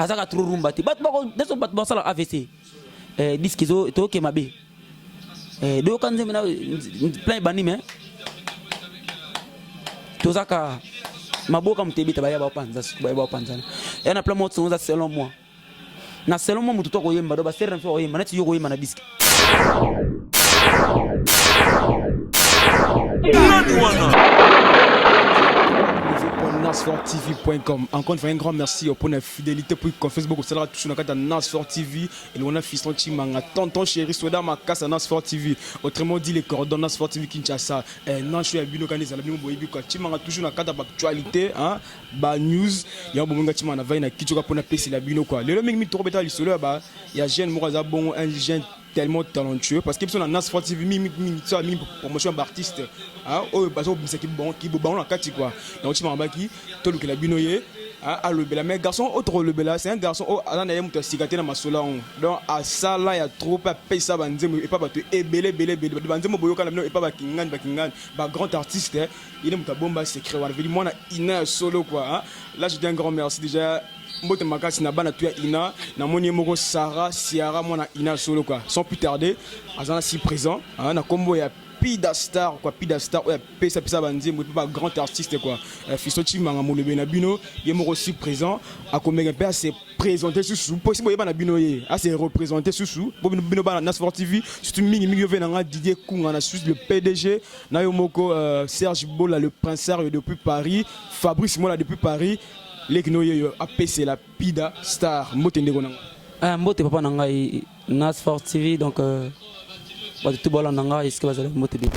azaka trop rumba te bato bako deso bato basala AVC disque zo to ke mabe do kanze mena plein bani mais tozaka maboka mutebita baya ba panza ya na plein mot sonza selon moi na selon moi mutu to ko yemba do ba serre fo yemba na ti yo ko yemba na disque nasfortv.com. Encore une fois, un grand merci pour la fidélité pour Facebook au salaire toujours dans Nasfort TV et on a fiston Chimanga tonton chéri soda ma casse à Nasfort TV. Autrement dit les cordons Nasfort TV Kinshasa. Non je suis à Bino Kanisa la Bino Boyebi quoi. Chimanga toujours dans cadre d'actualité hein, ba news. Il y a un bon gars Chimanga va na kichoka pour na PC la Bino quoi. Le mec mi trop bêta l'isolo bah il y a jeune Mouraza bon un jeune tellement talentueux parce qu'ils sont dans Nasfort TV mi promotion d'artiste ah oh bah ça c'est qui bon la carte quoi donc tu m'as baki tout le que la binoye ah le bela mais garçon autre le bela c'est un garçon oh là na yemu cigaté na masola donc à ça là il y a trop pas payer ça banzemo et pas bato et belé banzemo boyoka na et pas bakingan ba grand artiste il est muta bomba secret wala veli moi na ina solo quoi là je dis un grand merci déjà mbote makasi na bana tu ina na moni moko Sarah Siara mona ina solo quoi sans plus tarder azana si présent na combo ya Pida Star quoi Pida Star ouais pesa banzi pas grand artiste quoi Fisto Chimanga molebe na bino ye moko si présent a comme un peu assez présenté sous possible yeba na bino ye assez représenté sous bino bana Nasfort TV surtout mingi venanga Didier Kunga na Suisse le PDG na yo moko Serge Bola le prince depuis Paris Fabrice Mola depuis Paris les gnoyeux APC la Pida Star motende konanga mbote papa nanga Nasfort TV donc tout bon nanga est-ce que vous allez motiver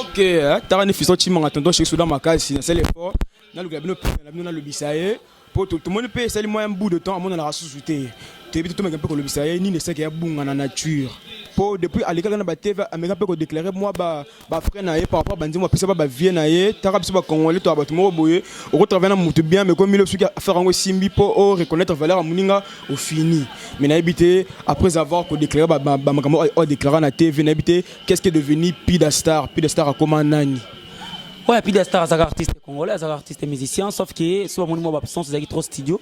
OK t'as une fiso Chimanga tonton chez Soudan makasi c'est l'effort na le na le bisaye pour tout le monde peut c'est moi un bout de temps à mon la ressuscité tu tout un peu que le bisaye ni ne sait qu'il y a bunga na nature pour depuis à l'école na ba TV ameka peut déclarer moi ba frère na par rapport bandi moi pesa ba vie na ye ta biso ba congolais to ba tout mo boye au travailler na mutu bien mais comme il suki faire ngo simbi pour reconnaître valeur à muninga au fini mais na habité après avoir ko déclarer ba makamo déclarer na TV na habité qu'est-ce qui est devenu Pida Star a comment nani ouais Pida Star c'est un artiste congolais c'est un artiste musicien sauf que soit mon moi absence c'est trop studio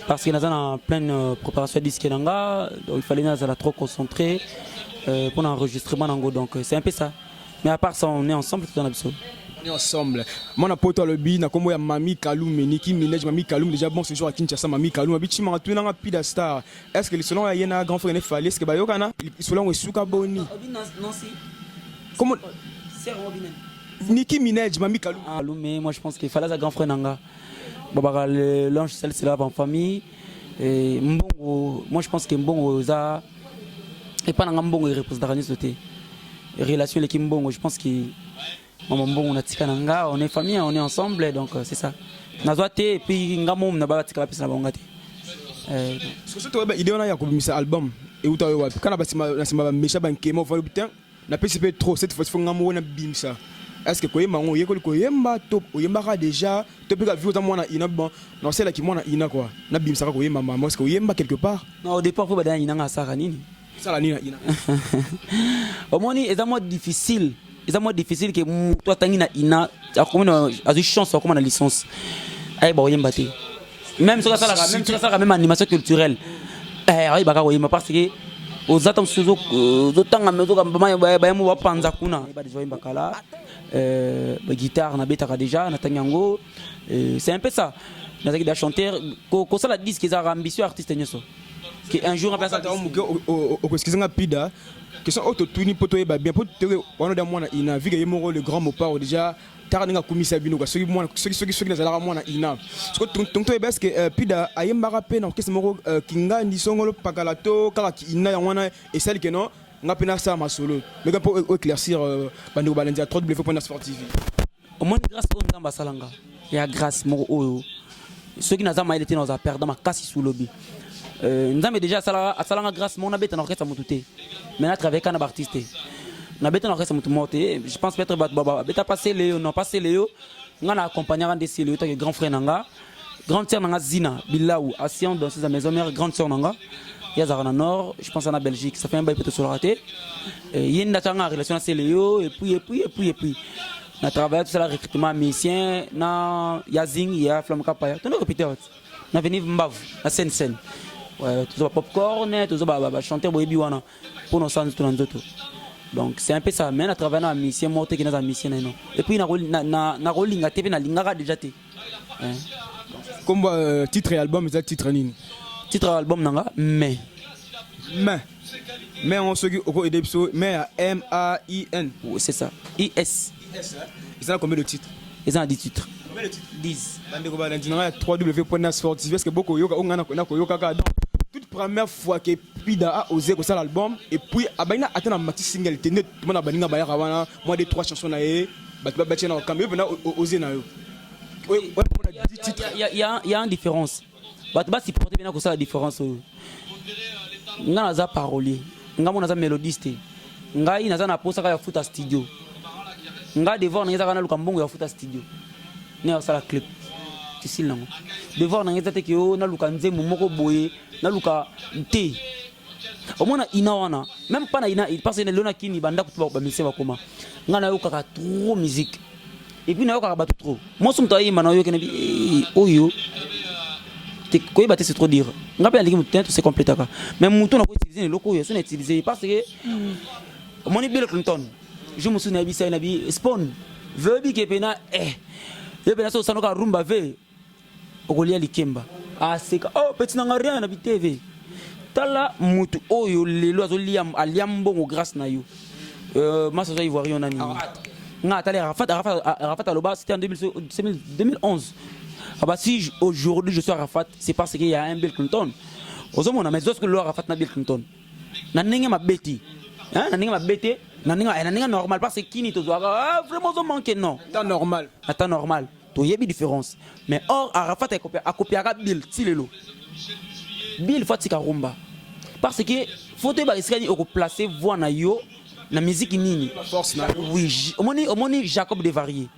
parce qu'il y a en pleine préparation disque nanga donc il fallait être trop concentré pour l'enregistrement donc c'est un peu ça mais à part ça on est ensemble tout en absolu on est ensemble moi na poto le bi na kombo ya Mami Kaloum Niki Minaj Mami Kaloum déjà bon ce jour à Kinshasa Mami Kaloum abi chima tu na Pida Star est-ce que le selon y a grand frère ne fallait est-ce que ba yokana selon suka boni non si comment c'est Robin Niki Minaj Mami Kaloum mais moi je pense qu'il fallait un grand frère nanga le l'ange c'est là en famille et mbongo moi je pense que mbongo za et pas dans mbongo représente société relation l'équipe mbongo je pense que maman mbongo na tika nanga on est famille on est ensemble donc c'est ça nazwa te et puis ngamo na ba tika pesa na bongate ce que toi idée on a yakobimisa album et uta yo wapi kana basima na sima ba mesha bankemo valo putain na PCP trop cette fois faut ngamo na bimsa est-ce que koyemba ngo yekoli koyemba top oyemba déjà to peka vu moi na ina bon non c'est là qui moi na ina quoi na bimsa ka koyemba maman est-ce que oyemba quelque part non au départ faut ba ina nga saka nini ça la ina au moins c'est moins difficile que toi tangi na ina comme a une chance comme na licence ay ba oyemba te même sur ça même animation culturelle ay ba ka oyemba parce que aux attentes aux tanga mezo ba mo panza kuna ba déjà oyemba kala guitare na betaka déjà na tanyango c'est un peu ça na zaki da chanteur ko ça la disque qu'ils a ambitieux artiste nyoso que un jour on place ça excusez-moi Pida que sont auto tuni poto ba bien poto on a moi na ina vu que yemo le grand mopao déjà taranga komisa bino ka soki moi soki na zala moi na ina parce que tonto e parce que Pida ayemba rapé na kese moko kinga ndi songolo pakalato kala ki ina ya wana et celle que non on a peine ça ma solo mais pour éclaircir bando balandia www.nasfort TV au moins grâce au nzamba salanga ya grâce moko oyo ceux qui nazama il était dans a perdre ma kasi sous lobby nzambe déjà salanga grâce mon abeta na orchestre motuté mais à travers un artiste na beta na orchestre motumoté je pense peut-être baba beta passer Léo non passer Léo ngana accompagner un des Léo ta grand frère nanga grande sœur nanga Zina Bilaou Assian dans sa maison mère grande sœur nanga Yazarana Nord, je pense en Belgique, ça fait un bail peut-être sur la raté. Il y a une relation avec Léo, et puis. On a travaillé tout ça, le recrutement musicien, na Yazing, il y a Flamme Kapaya. Tu nous répétez, na venir mbavu na scène ouais tout ça popcorn tout ça ba chanter boyebi wana pour nos sens tout dans d'autres donc c'est un peu ça mais à travers na mission morte qui na mission non et puis na rolinga TV na lingaka déjà té comme titre et album c'est titre nini titre album nanga mais on se dit au début mais MAIN c'est ça IS ils ont combien de titres ils ont 10 titres 10 bandeko ba ndina 3w.nasfortv parce que beaucoup yoka ongana ko yoka ka toute première fois que Pida a osé que ça l'album et puis abaina atteindre ma petite single te net tout monde baninga ba yaka wana moi des 3 chansons na ye ba ba na kambe bana osé na yo il y a une différence ba si porter bien que ça la différence nga za parolier nga mona za mélodiste nga ina za na posa ka ya futa studio nga devoir na za kana luka mbongo ya futa studio ne ça la clip difficile nango devoir na ngeza te ki o na luka nzembo moko boye na luka te au moins ina wana même pas na ina parce que lona kini banda kutuba ba mise bakoma nga na yoka trop musique et puis na yoka ba trop moi sum tayi mana yo kene bi oyo te koy baté c'est trop dire nga pe aliki mutu c'est compléter ka même mutu na ko utiliser le loko yo so na utiliser parce que moni Bill Clinton je me souviens bi ça na bi spawn veut bi ke pena et bien ça sanoka rumba ve okolia likemba aseka oh petit nanga rien na bi TV tala mutu oyo lelo azoliam aliambongo grâce na yo massa zo ivoirien nani nga tala Arafat aloba c'était en 2011 ah bah si aujourd'hui je suis Arafat c'est parce qu'il y a un Bill Clinton ozomona mais lorsque le Arafat na Bill Clinton na ninga mabeti hein na ninga mabeti na ninga normal parce que kini to vraiment zo manquer non temps normal to yebi différence mais or Arafat a copié Bill tilelo Bill fatika rumba parce que faut te ba iskani oko placer voix na yo na musique nini force na oui omoni Jacob Devarier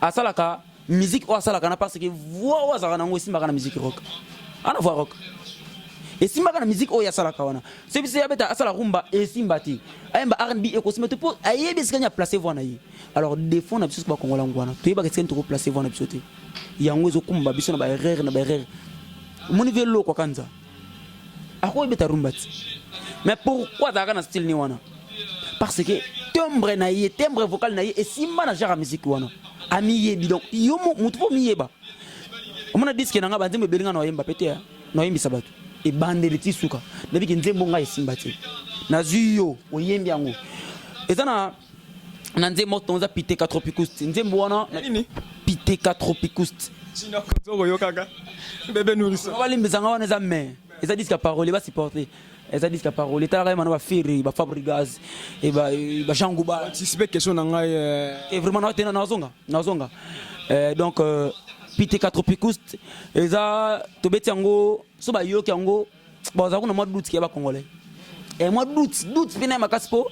asalaka musique o asalaka na parce que voix o azaka nango simba na musique rock ana voix rock et simba na musique o ya salaka wana c'est bisi ya beta asala rumba et simbati ayemba R&B eko simba te po ayebi iskani a placer voix na yi alors défaut na biso ba kongola ngwana to yeba iskani to ko placer voix na biso te yango ezo kumba biso na ba erreur moni velo ko kanza ako beta rumbati mais pourquoi zaka na style ni wana parce que timbre vocal na ye et simba na genre musique wana ami yebi donc yo mutu fo mi yeba omona disque na nga banzembe belinga na yemba pete na yembi sabatu e bandele tisuka na biki nzembo nga simba te na zuyo oyembi yango ezana na nzembo tonza pite 4 tropicus nzembo wana nini pite 4 tropicus sina ko yo kaka bébé nourrissant wali mbezanga wana za mais eza disque parole ba supporter eza disque parole tala kama na ba firi ba Fabregas et ba Janguba anticiper question na ngai et vraiment na tena nazonga donc pite 4 tropicus eza to beti yango so ba yoki yango ba za kuna doute ki ba congolais et moi doute vient makaspo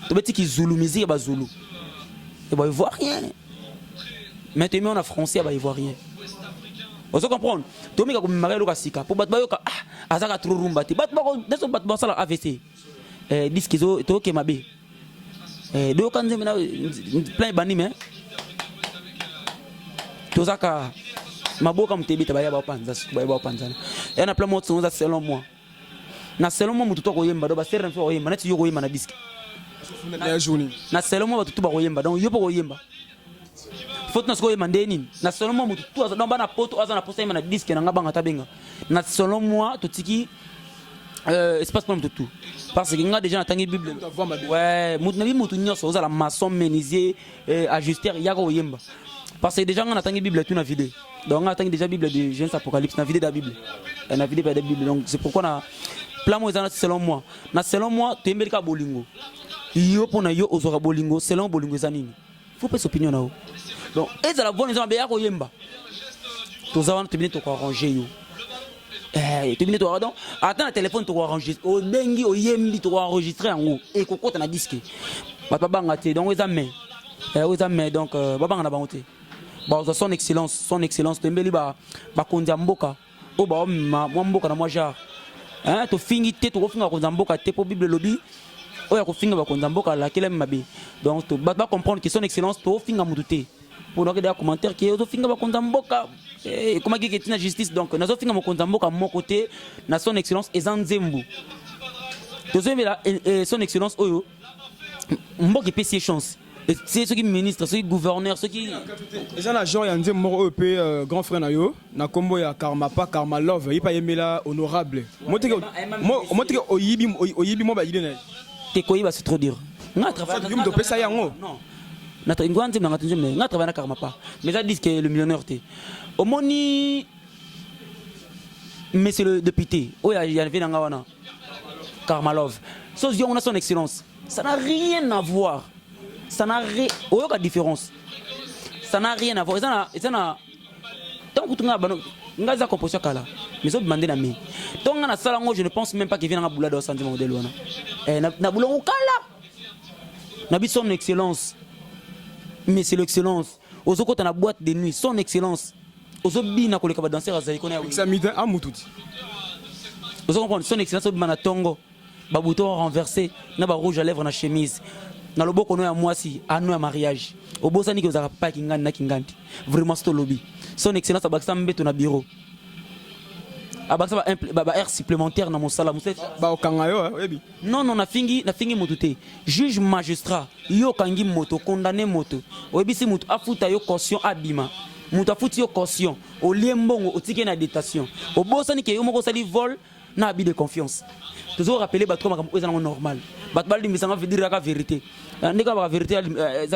to beti ki Zulu musique ba Zulu et ba ivoirien mais tu mets en français ba ivoirien on se comprend to mika ko marelo ka sika po bat ba yoka azaka trop rumba ti bat ba ko deso bat ba sala AVC disque zo to ke mabe do kanze mina plein bani mais to zaka maboka mtebita ba ya ba panza et na plein mot sonza selon moi mutu to ko yemba do ba serre fo ko yemba na ti yo ko yemba na disque na selon moi to ba ko yemba donc yo po ko yemba faut na skoye mandeni na selon moi mutu to aza bana poto aza na posa na disque na ngabanga tabenga na selon moi to tiki espace pour tout parce que nga déjà na tangi bible ouais mutu na bi mutu nyoso oza la maçon menuisier ajuster ya ko yemba parce que déjà nga na tangi bible tout na vidéo donc nga tangi déjà bible de Genèse Apocalypse na vidéo da bible na vidéo da bible donc c'est pourquoi na plan moi selon moi to embelika bolingo yo pona yo ozoka bolingo selon bolingo zanini faut pas s'opinion na donc et la bonne ils ont yemba tous avant tu to arranger yo tu to donc attends le téléphone to arranger o dengi o yembi to enregistrer en haut et kokota na disque ba banga te donc ils mais donc ba banga na bangote ba son excellence tembeli ba kondia mboka o ba mboka na moi genre hein to fingi te to finga kondia mboka te po bible lobby o ya ko finga ba kondia mboka la kele mabe donc to ba comprendre que son excellence to finga mututé pour nous des commentaires qui est au finga ba kondia mboka comment dire que la justice donc nous avons fait mon à mon côté na son excellence Ezanzembu son excellence Oyo mboki pesi chance c'est ceux qui ministre ceux qui gouverneur ceux qui eza na genre ya nzembo moko oyo mpe grand frère na yo na kombo ya Karma Love ye pa yemela honorable moteke oyibi mo ba idée na te koyiba c'est trop dur nga travaille de pesa yango non na ngwa nzembo nga tunje nga travaille na Karma pas mais ça dit que le millionnaire te au moni monsieur le député oya ya vient nga wana Karma Love so on a son excellence ça n'a rien à voir. Ça n'a rien. Aucune différence. Ça n'a rien à voir. Ça n'a. Tant que tu as une composition kala, mais ça demande na mi. Donc na sala ngo je ne pense même pas qu'il vienne na boulada au centre modèle wana. Na boulon kala. Na bi son excellence. Mais c'est l'excellence. Ozo ko na boîte de nuit, son excellence. Ozo bi na koleka ba danser azali kona. Examité à mututi. Ozo comprendre son excellence bi na tongo. Ba bouton renversé, na ba rouge à lèvres na chemise. Na loboko no ya mwasi anu ya mariage obosani ke ozaka pa kingandi na kingandi vraiment c'est lobby son excellence abakisa mbeto na bureau abakisa ba air supplémentaire na mosala ba okanga yo ebi non na fingi moto te juge magistrat yo kangi moto condamné moto oyebisi moto afuta yo caution abima moto afuti yo caution au liembongo otike na détention obosani ke yo moko sali vol na abus de confiance toujours rappeler batko makambo ezana normal bat baldi misanga veut dire la vérité ndeka ba vérité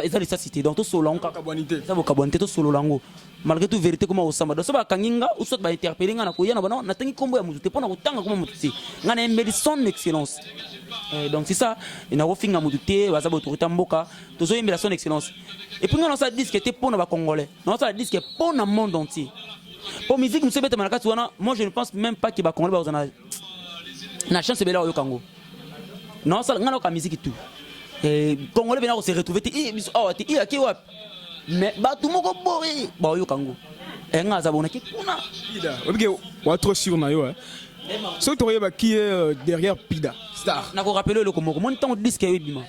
eza necessité donc to solo on kabonité ça kabonité to solo lango malgré tout vérité comment osamba donc so ba kanginga ou soit ba interpeller nga na koyana bana na tangi kombo ya mutu te pona kotanga comme mutu te nga na mbeli son excellence donc c'est ça ina ko finga mutu te ba za autorité mboka to zo yembela son excellence et puis nga na ça disque te pona ba congolais non ça disque pona monde entier pour musique monsieur beta manakati wana moi je ne pense même pas que ba congolais ba ozana na chance bela yo kango non ça ngana ka musique tout congolais bena ko se retrouver te biso awa te ki wap mais ba tout moko bori ba yo kango nga za bona ki kuna Pida obike wa trop sûr na yo so to yeba qui est derrière Pida star na ko rappeler le komoko mon temps disque yo bima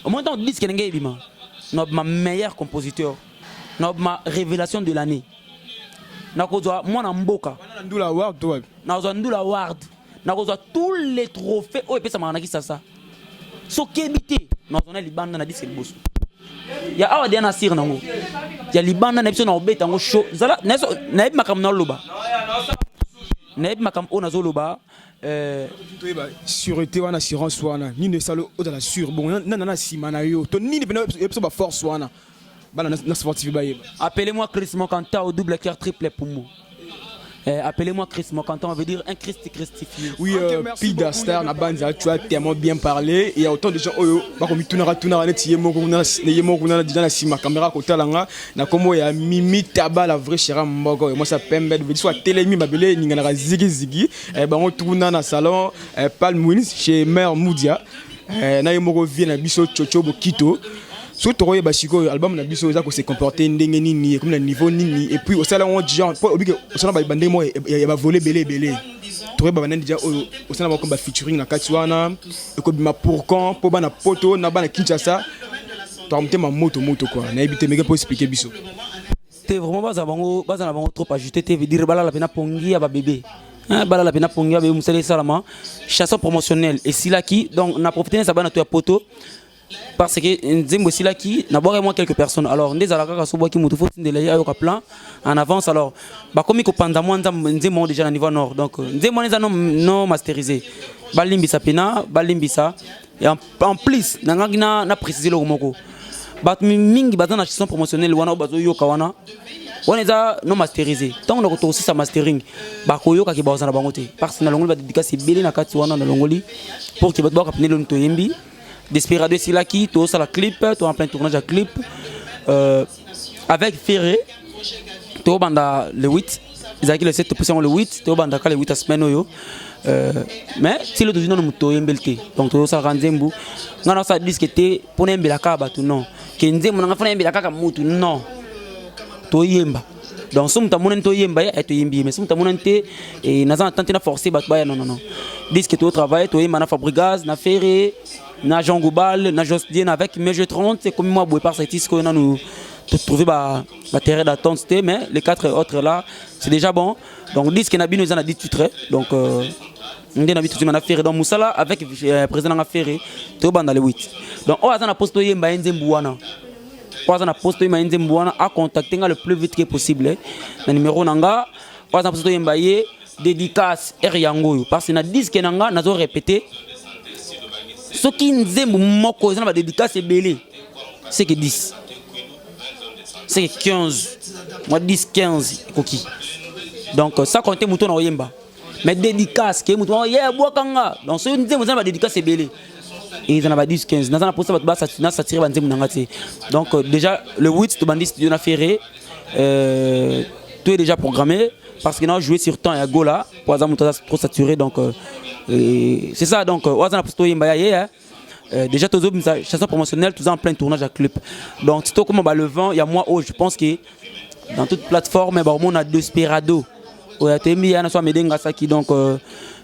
mon temps disque ngé bima no ma meilleur compositeur no ma révélation de l'année na ko zo moi na mboka na ndula award to na zo ndula award na ko zo tous les trophées o epesa manaki sasa so kebité na zo na libanda na disque bosso ya awa dia na sir nango ya libanda na biso na obeta ngo show zala na ebi makam na loba na ebi makam o na zo loba sûreté wana assurance wana ni ne salo o dans la sur bon na simana yo to ni ne ebiso ba force wana bana na sportif ba yeba appelez-moi Chris Mokanta au double cœur triple pour moi. Appelez-moi Chris Mokanta, on veut dire un Christ christifié. Oui, Pida Star, na banza, tu as tellement bien parlé. Il y a autant de gens, comme tunara net yemo kuna déjà na sima caméra ko talanga na komo ya Mimi Taba la vraie chéra mbogo. Moi ça pembe de soit télémi mabele ninga na zigi ba on tourna na salon Palm Wins chez Mère Moudia. Na yemo vient na biso Chochobo Kito. Surtout roye basiko album na biso za ko se comporter ndenge nini comme le niveau nini et puis au salon on genre pour obike au salon ba bande mo ya ba voler belé toye ba bande déjà au salon ba comme ba featuring na Katiwana et ko bima pour quand pour bana poto na bana Kinshasa to amte ma moto quoi na ebité mega pour expliquer biso t'es vraiment baza na bango trop ajouter te veut dire bala la pena pongi ya ba bébé bala la pena pongi ya ba musele salama chanson promotionnelle et Silaki donc na profiter ça bana to ya poto parce que Nzembo Silaki n'a pas moi quelques personnes alors ndeza la kaka sobo ki mutu faut ndele ya yoka plan en avance alors ba komi ko panda moi Nzembo déjà na niveau nord donc Nzembo neza non masterisé balimbi sa pena balimbi ça et en plus na préciser le moko bat mingi bazana chanson promotionnelle wana bazo yoka wana wana eza non masterisé tant on a aussi sa mastering ba ko yoka ki bazana bangote parce que na longoli ba dédicace belé na kati wana na longoli pour que ba ka pene le toyembi Desperado Silaki, tout ça la clip, tout en plein tournage à clip avec Ferré, tout banda le 8, ils ont le 7 le 8, tout banda le 8 à semaine mais si le deuxième nous to yembelte donc tout ça Nzembo ngana ça disque était pour yembela ka batu non que Nzembo nga fana yembela ka mutu non to yemba donc si mutamuna to yemba ya to yembi mais si mutamuna te et naza tenter na forcer batu ba non disque tout travail to yemba na Fabrigaz na Ferré na Jean Goubal, na Josdien avec mais je 30 c'est comme moi boue par cette disque on a nous trouver ma terrain d'attente, mais les 4 autres là, c'est déjà bon. Donc, disque Nabino, ils en ont 10 titres. Donc, on a dit tout le monde donc Moussala avec le président a ferré, tout dans les 8. Donc, on a posté Yemba Nzembouana. On a posté Yemba Nzembouana à contacter le plus vite que possible. Le numéro Nanga, on a posté Yemba dédicace Eriango. Parce que na disque Nanga, n'a pas répété. Ce qui Nzembu Moko, c'est dédicace c'est belé. C'est que 10. C'est que 15. Moi 10, 15 coquilles. Donc ça compte mouton na Yemba. Mais dédicace que mouton yeah boakanga. Donc ce Nzembu ça dédicace c'est belé. Et ils en avaient 10, 15. Dans un poste ça s'attirer Nzembu Nangati. Donc déjà le 8 de bandit studio na ferré. Tout est déjà programmé. Parce que nous avons joué sur temps et à Gola, pour avoir trop saturé. Donc, c'est ça. Donc, déjà, tous les chansons promotionnelles, tout en plein tournage à clip. Donc, c'est comme le vent, il y a moi, je pense que dans toute plateforme, on a Desperado. Donc,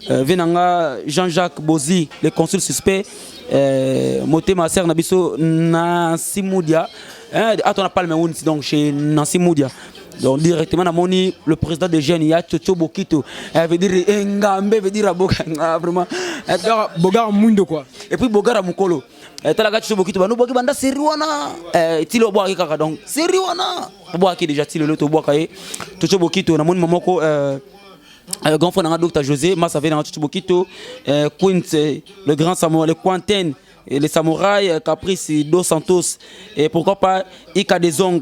Venanga, Jean-Jacques Bozi, les consuls suspects, Moté Masser Nabiso, Nancy Moudia. On n'a pas le même donc chez Nancy Moudia. Donc directement on a moni le président de jeunes il y a Tchocho Bokito veut dire Ngambe veut dire Boga vraiment Bogar Mundo quoi et puis Bogara Mukolo talaga Tchocho Bokito bano boki banda seriwana tilo boaki kaka donc seriwana boaki déjà tilo le to boaki Tchocho Bokito na moni mamoko grand frère na Dr José Massa vient na Tchocho Bokito Quint le grand Samuel le Quentin et les samouraïs Caprice Dos Santos et pourquoi pas Ika Desong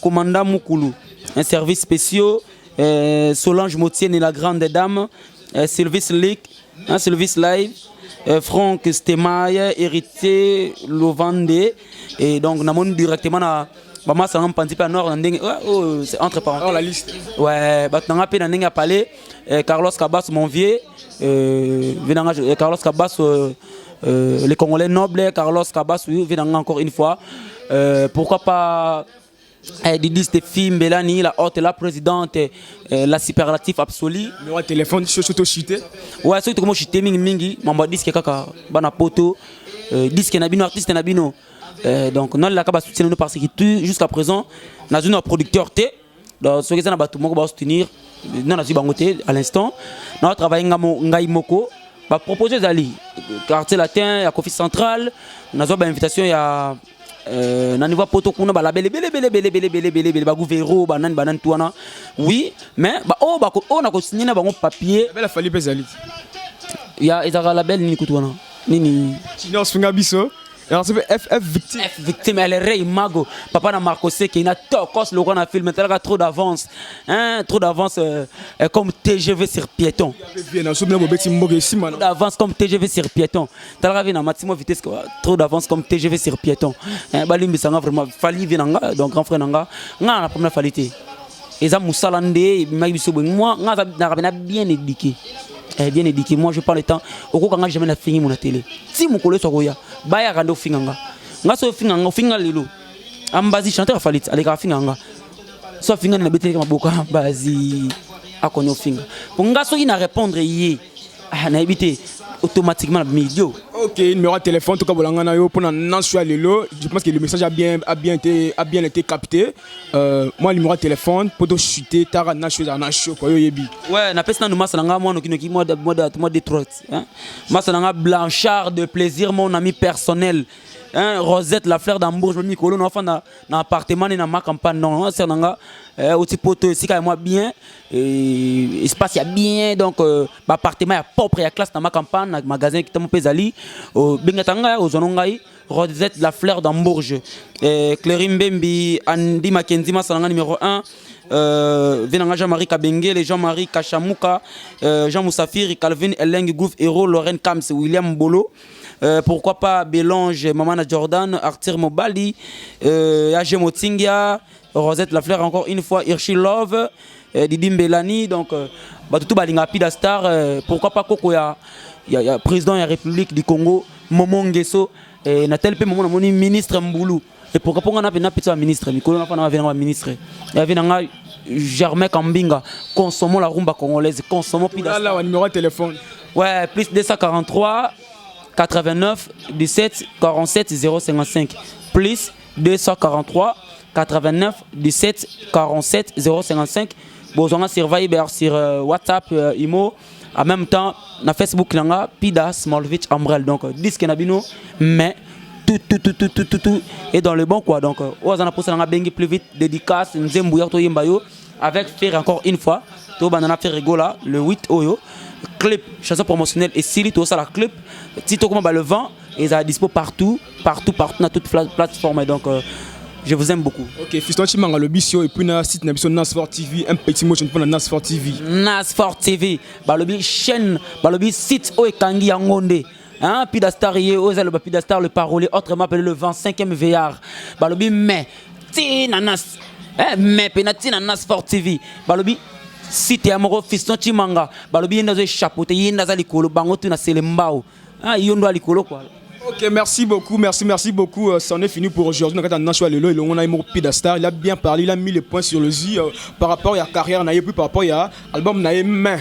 commandant Mukulu un service spécial Solange Motienne et la grande dame service leak un service live Franck Stemaille héritier Lovande et donc nous avons directement na Bama ça parti à nord c'est entre parenthèses la liste ouais bah on a peine à parler Carlos Cabas mon vieux Carlos Cabas les Congolais nobles, Carlos Cabas, venant encore une fois. Pourquoi pas des listes de films, Bélani, la haute, la présidente, la superlative absolue. Le téléphone, surtout chuté. Ouais, surtout comme chuté, mingi, mamba disque kaka, bana poto, disque nabino, artiste nabino. Donc, non, la Cabas soutient nous parce que jusqu'à présent, nous avons un producteur T. Donc, ce qui est un bateau, on va soutenir. Nous avons à l'instant. Nous avons travaillé Ngai Moko. Bah proposer Zali quartier latin ya Kofi central nazo ba invitation ya na niveau poto kuna ba label bele ba gouvero banan tuana oui mais ba na ko signer na bango papier la fali pe Zali ya ezaka label ni kutuana nini sinon swinga biso alors c'est FF victime elle est rey mago papa na Marco C qui n'a tokos le qu'on a filmé tellement trop d'avance comme TGV sur piéton trop d'avance comme TGV sur piéton tellement vient na maximum vitesse trop d'avance comme TGV sur piéton balimbi sanga vraiment fali vinanga donc grand frère nanga nga na première qualité eza musalande mabiso moi nga na bien éduqué bien éduqué moi je prends le temps au quand jamais na fini mon télé si mon collègue sokoya baya kando finganga nga so finganga finga lelo ambazi chanteur falit aleka finganga so finga na beteli maboka bazi akonyo finga pour nga so ina répondre yé na éviter automatiquement le milieu. Ok, numéro de téléphone, tout cas, pour je pense que le message a bien été capté. Moi, le numéro de téléphone, pour te chuter, tu as un show. Ouais, na peste na masalanga moi moi Detroit. Masalanga Blanchard de plaisir, mon ami personnel. Rosette la fleur d'Hambourg, je me dis que l'on a fait dans l'appartement et dans ma campagne. Non, c'est un aussi poteau, c'est quand même bien. Espace, il y a bien. Donc, l'appartement est propre, il y a classe dans ma campagne, dans le magasin qui est mon pesali. Bengatanga, aux Zonongaï, Rosette la fleur d'Hambourg. Clérim Bembi, Andy Mackenzie, Masalanga numéro 1. Venanga Jean-Marie Kabenge, les Jean-Marie Kachamouka, Jean Moussafir, Calvin Eleng, Gouf, Héros, Lorraine Kams, William Bolo. Pourquoi pas Bélange, Mamana Jordan, Arthur Mobali, Yagé Motingia, Rosette Lafleur encore une fois, Hirschi Love, Didim Belani, donc tout Balinga Pida Star, pourquoi pas Koko, il y a président de la République du Congo, Momo Nguesso, et Natel P. Momo ministre Mboulou. Et pourquoi pas on a un ministre, Mikolo n'a pas un ministre. Il y avait un Germain Kambinga, consommons la rumba congolaise, consommons Pida Star. Là, numéro de téléphone. Ouais, plus 243. 89 17 47 055 plus 243 89 17 47 055. Bonjour sur Viber, sur WhatsApp, Imo. En même temps, na Facebook, langa Pida Smolvich Ambrel. Donc, disque nabino, mais tout est dans le bon quoi. Donc, on a poussé la bengi plus vite, dédicace, Nzembouya to Yimbayo, avec faire encore une fois, to banana faire rigola, le 8 Oyo, clip, chanson promotionnelle et Sili, tout ça la clip, Tito comme le vent, et ça dispo partout, dans toutes les plateformes. Donc, je vous aime beaucoup. Ok, Fiston Chimanga le bisio et puis na site na bisio Nasfort TV, un petit mot pour na Nasfort TV. Nasfort TV, balobi chaîne, balobi site o ekangi yangonde. Hein, Pidastar yé, Ozel Pidastar le parolier, autrement appelé le 25e veillard. Balobi mais tinanas. Mais penati na Nasfort TV. Balobi site amoro Fiston Chimanga. Balobi yenda zo chapeauté, yenda za likolo bango tu na selembao. Ah, yondo likolo quoi. Ok, merci beaucoup, merci beaucoup. C'en est fini pour aujourd'hui. On a eu Pidastar, il a bien parlé, il a mis les points sur le i par rapport à la carrière, puis par rapport à l'album main.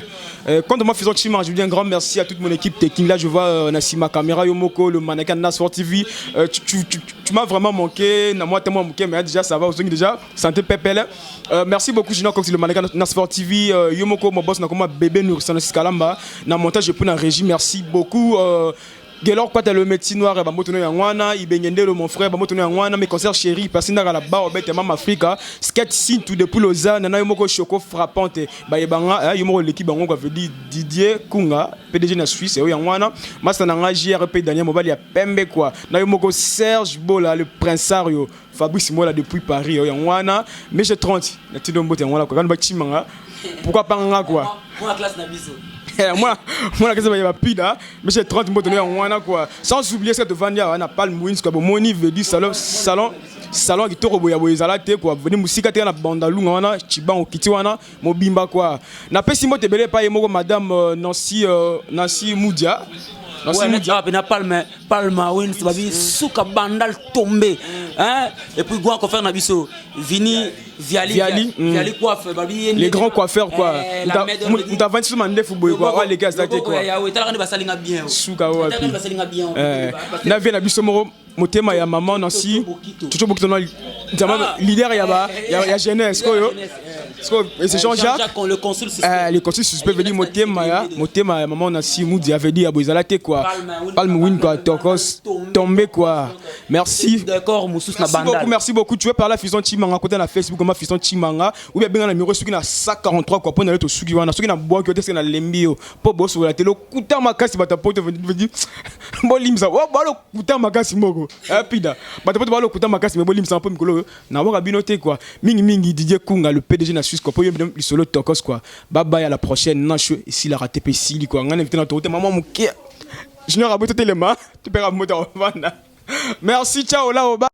Quand moi faisons Chima, je dis un grand merci à toute mon équipe technique. Là, je vois Nassima Kamera, Yomoko, le mannequin Nasfort TV. Tu m'as vraiment manqué, moi tellement manqué, mais déjà ça va, déjà santé pépelle. Merci beaucoup, Junior Cox, le mannequin Nasfort TV, Yomoko, mon boss, Nakoma bébé Nourissana Skalamba. Na montage, je peux la régie, merci beaucoup. Gelor pas le médecin noir et bamotono yangwana ibengende le mon frère bamotono yangwana mes concerts chéri personne dans la barre bête mam Africa skate sin tout depuis Lausanne na yomoko choco frappante ba yebanga yomoko l'équipe bango ko veut dire Didier Kunga PDG na Suisse et yangwana masa na JRP Daniel Mobali ya pembe quoi na yomoko Serge Bola le prinsario Fabrice Mola depuis Paris yangwana mais j'ai 30 na tidombo yangwana ko kan ba chimanga pourquoi pas nga quoi moi classe na biso. Moi, la question est Pida, mais j'ai 30 mots donné en Wana quoi. Sans oublier cette Vania, on a pas le Mouins, quoi. Moni veut dire salon qui toro boya boya zalate quoi. Venez musique à la bandalou, on a Chiban au Kitiwana, Mobimba quoi. N'a pas si mot te belé pas yemo madame Nancy Moudia. Ouais, na palma win babi souka bandal tombé hein et puis quoi qu'on faire na biso Vini Viali coiffe babi les grands coiffeurs quoi on t'a vendu sur mande football quoi les gars ça quoi ya ouais tala ba salinga bien souka wa pi ba salinga bien na vient na biso moro motema ya maman Nancy tucho bokito na leader ya jeunesse quoi yo et c'est Jean-Jacques le consul le consul suspect veut dire motema ya maman Nancy Moudi avait dit abozalate quoi palme win quoi tokos tombé quoi merci d'accord Moussous na bandal merci beaucoup tu veux parler à Fiston Chimanga côté na Facebook comme Fiston Chimanga ou bien na numéro suki na 143 quoi pour na to suki wana suki na bois que na lembio po boss la télé kuta makasi bata poto veut dire bolimza wa balo kuta makasi moko pida bata poto balo kuta makasi mais bolimza un peu mikolo na wa binoté quoi mingi Didier Kunga le PDG na Suisse quoi pour bien le solo tokos quoi bye bye à la prochaine nacho ici la raté Sili quoi ngana invité na to maman mon Junior a beau te les mains tu perds à moto merci ciao là au bas.